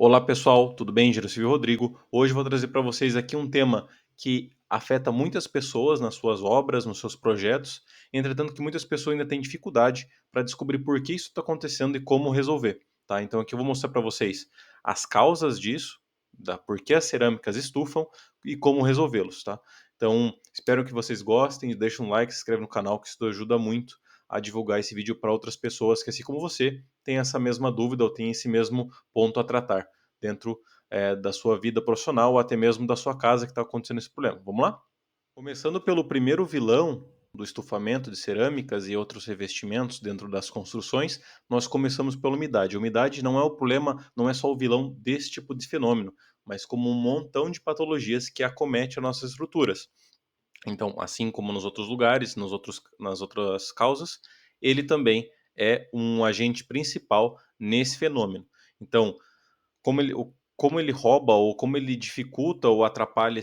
Olá pessoal, tudo bem? Silvio Rodrigo. Hoje eu vou trazer para vocês aqui um tema que afeta muitas pessoas nas suas obras, nos seus projetos, entretanto que muitas pessoas ainda têm dificuldade para descobrir por que isso está acontecendo e como resolver, tá? Então aqui eu vou mostrar para vocês as causas disso, da por que as cerâmicas estufam e como resolvê-los, tá? Então espero que vocês gostem, deixem um like, se inscreve no canal que isso ajuda muito a divulgar esse vídeo para outras pessoas que assim como você têm essa mesma dúvida ou têm esse mesmo ponto a tratar dentro da sua vida profissional ou até mesmo da sua casa que está acontecendo esse problema. Vamos lá? Começando pelo primeiro vilão do estufamento de cerâmicas e outros revestimentos dentro das construções, nós começamos pela umidade. A umidade não é o problema, não é só o vilão desse tipo de fenômeno, mas como um montão de patologias que acomete as nossas estruturas. Então, assim como nos outros lugares, nas outras causas, ele também é um agente principal nesse fenômeno. Então, como ele rouba ou como ele dificulta ou atrapalha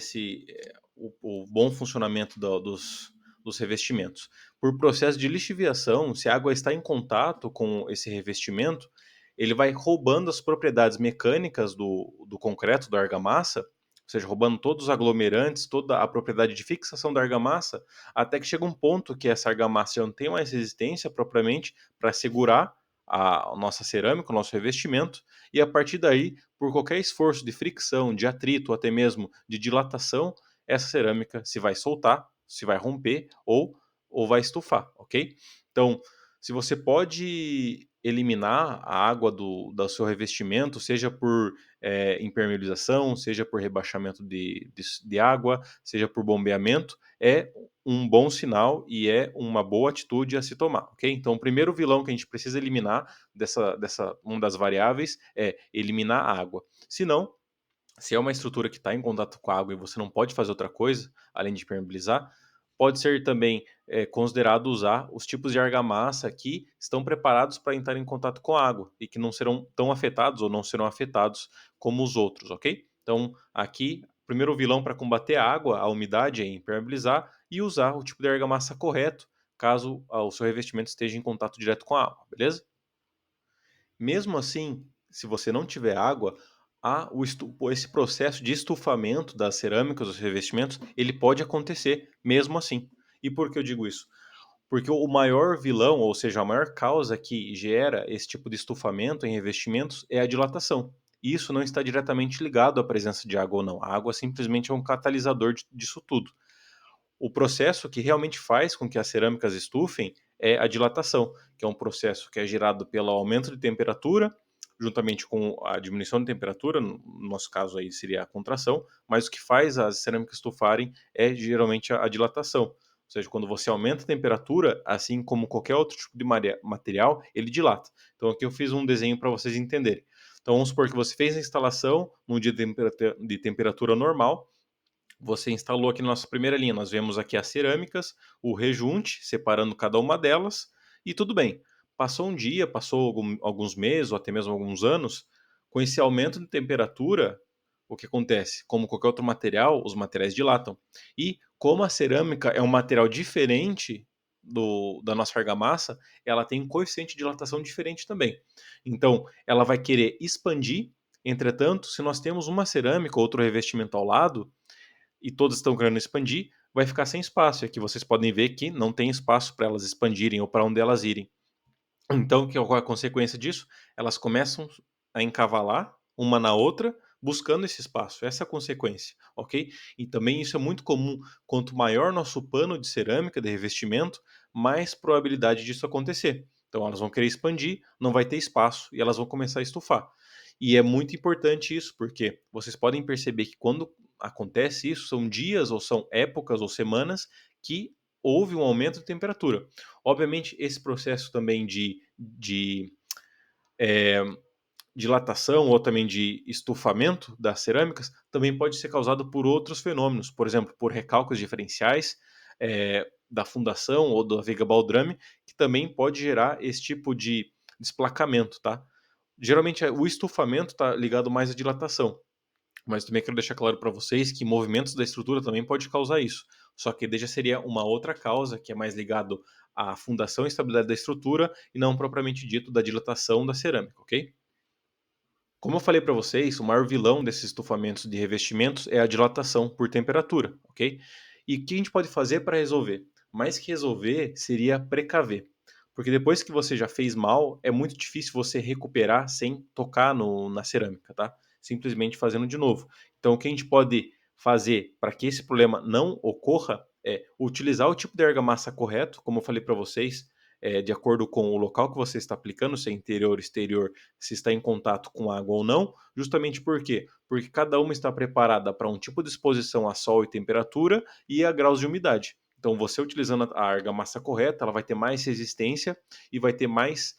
o bom funcionamento dos revestimentos. Por processo de lixiviação, se a água está em contato com esse revestimento, ele vai roubando as propriedades mecânicas do concreto, da argamassa, ou seja, roubando todos os aglomerantes, toda a propriedade de fixação da argamassa, até que chega um ponto que essa argamassa já não tem mais resistência propriamente para segurar a nossa cerâmica, o nosso revestimento, e a partir daí, por qualquer esforço de fricção, de atrito ou até mesmo de dilatação, essa cerâmica se vai soltar, se vai romper ou vai estufar, ok? Então, se você pode eliminar a água do seu revestimento, seja por impermeabilização, seja por rebaixamento de água, seja por bombeamento, é um bom sinal e é uma boa atitude a se tomar, ok? Então, o primeiro vilão que a gente precisa eliminar uma das variáveis é eliminar a água. Se não, se é uma estrutura que está em contato com a água e você não pode fazer outra coisa, além de permeabilizar, pode ser também considerado usar os tipos de argamassa que estão preparados para entrar em contato com a água e que não serão tão afetados ou não serão afetados como os outros, ok? Então, aqui, o primeiro vilão para combater a água, a umidade, é impermeabilizar e usar o tipo de argamassa correto, caso o seu revestimento esteja em contato direto com a água, beleza? Mesmo assim, se você não tiver água, esse processo de estufamento das cerâmicas, dos revestimentos, ele pode acontecer mesmo assim. E por que eu digo isso? Porque o maior vilão, ou seja, a maior causa que gera esse tipo de estufamento em revestimentos é a dilatação. E isso não está diretamente ligado à presença de água ou não. A água simplesmente é um catalisador disso tudo. O processo que realmente faz com que as cerâmicas estufem é a dilatação, que é um processo que é gerado pelo aumento de temperatura, juntamente com a diminuição de temperatura, no nosso caso aí seria a contração, mas o que faz as cerâmicas estufarem é geralmente a dilatação. Ou seja, quando você aumenta a temperatura, assim como qualquer outro tipo de material, ele dilata. Então aqui eu fiz um desenho para vocês entenderem. Então vamos supor que você fez a instalação num dia de temperatura normal, você instalou aqui na nossa primeira linha. Nós vemos aqui as cerâmicas, o rejunte, separando cada uma delas, e tudo bem. Passou um dia, passou alguns meses, ou até mesmo alguns anos, com esse aumento de temperatura, o que acontece? Como qualquer outro material, os materiais dilatam. E como a cerâmica é um material diferente da nossa argamassa, ela tem um coeficiente de dilatação diferente também. Então, ela vai querer expandir. Entretanto, se nós temos uma cerâmica ou outro revestimento ao lado, e todas estão querendo expandir, vai ficar sem espaço. E aqui vocês podem ver que não tem espaço para elas expandirem ou para onde elas irem. Então, qual é a consequência disso? Elas começam a encavalar uma na outra, buscando esse espaço. Essa é a consequência, ok? E também isso é muito comum. Quanto maior nosso pano de cerâmica, de revestimento, mais probabilidade disso acontecer. Então, elas vão querer expandir, não vai ter espaço e elas vão começar a estufar. E é muito importante isso, porque vocês podem perceber que quando acontece isso, são dias ou são épocas ou semanas que houve um aumento de temperatura. Obviamente, esse processo também de é, dilatação ou também de estufamento das cerâmicas também pode ser causado por outros fenômenos, por exemplo, por recalques diferenciais da fundação ou da viga baldrame, que também pode gerar esse tipo de desplacamento, tá? Geralmente o estufamento está ligado mais à dilatação, mas também quero deixar claro para vocês que movimentos da estrutura também pode causar isso. Só que daí já seria uma outra causa, que é mais ligado à fundação e estabilidade da estrutura, e não propriamente dito da dilatação da cerâmica, ok? Como eu falei para vocês, o maior vilão desses estufamentos de revestimentos é a dilatação por temperatura, ok? E o que a gente pode fazer para resolver? Mais que resolver, seria precaver. Porque depois que você já fez mal, é muito difícil você recuperar sem tocar na cerâmica, tá? Simplesmente fazendo de novo. Então, o que a gente pode fazer para que esse problema não ocorra é utilizar o tipo de argamassa correto, como eu falei para vocês, de acordo com o local que você está aplicando, se é interior, exterior, se está em contato com água ou não, justamente por quê? Porque cada uma está preparada para um tipo de exposição a sol e temperatura e a graus de umidade. Então, você utilizando a argamassa correta, ela vai ter mais resistência e vai ter mais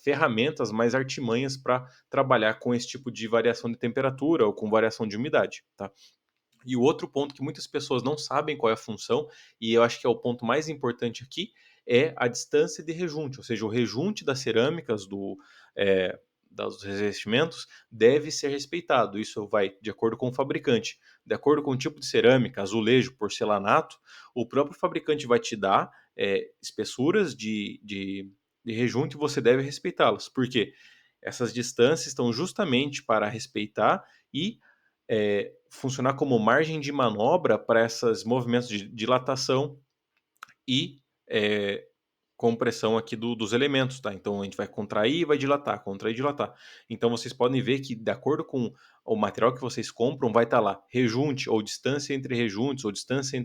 ferramentas, mais artimanhas para trabalhar com esse tipo de variação de temperatura ou com variação de umidade, tá? E o outro ponto que muitas pessoas não sabem qual é a função, e eu acho que é o ponto mais importante aqui, é a distância de rejunte, ou seja, o rejunte das cerâmicas, é, dos revestimentos, deve ser respeitado. Isso vai de acordo com o fabricante. De acordo com o tipo de cerâmica, azulejo, porcelanato, o próprio fabricante vai te dar espessuras de rejunte e você deve respeitá-las. Por quê? Essas distâncias estão justamente para respeitar e funcionar como margem de manobra para esses movimentos de dilatação e compressão aqui dos elementos, tá? Então a gente vai contrair e vai dilatar, contrair e dilatar. Então vocês podem ver que, de acordo com o material que vocês compram, vai estar lá rejunte ou distância entre rejuntes ou distância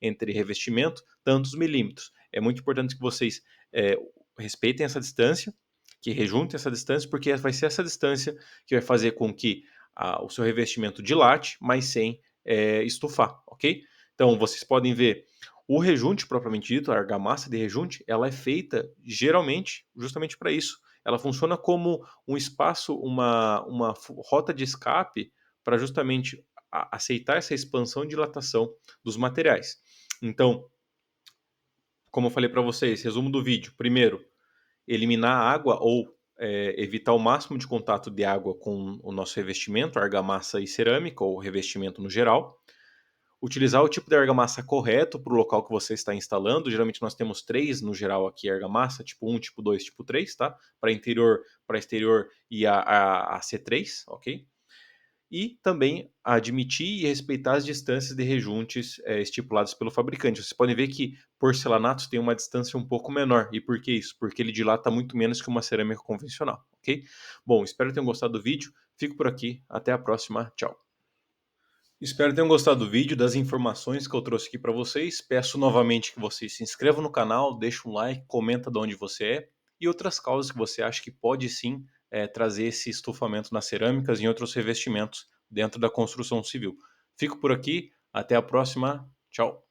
entre revestimento, tantos milímetros. É muito importante que vocês respeitem essa distância, que rejuntem essa distância, porque vai ser essa distância que vai fazer com que o seu revestimento dilate, mas sem estufar, ok? Então vocês podem ver o rejunte, propriamente dito, a argamassa de rejunte, ela é feita geralmente justamente para isso. Ela funciona como um espaço, uma rota de escape para justamente aceitar essa expansão e dilatação dos materiais. Então, como eu falei para vocês, resumo do vídeo. Primeiro, eliminar a água ou evitar o máximo de contato de água com o nosso revestimento, argamassa e cerâmica, ou revestimento no geral. Utilizar o tipo de argamassa correto para o local que você está instalando. Geralmente nós temos três no geral aqui, argamassa, tipo 1, tipo 2, tipo 3, tá? Para interior, para exterior e a C3, ok? E também admitir e respeitar as distâncias de rejuntes estipuladas pelo fabricante. Vocês podem ver que porcelanatos tem uma distância um pouco menor. E por que isso? Porque ele dilata muito menos que uma cerâmica convencional, ok? Bom, espero que tenham gostado do vídeo. Fico por aqui. Até a próxima. Tchau. Espero que tenham gostado do vídeo, das informações que eu trouxe aqui para vocês. Peço novamente que vocês se inscrevam no canal, deixem um like, comenta de onde você é e outras causas que você acha que pode sim trazer esse estufamento nas cerâmicas e em outros revestimentos dentro da construção civil. Fico por aqui, até a próxima, tchau.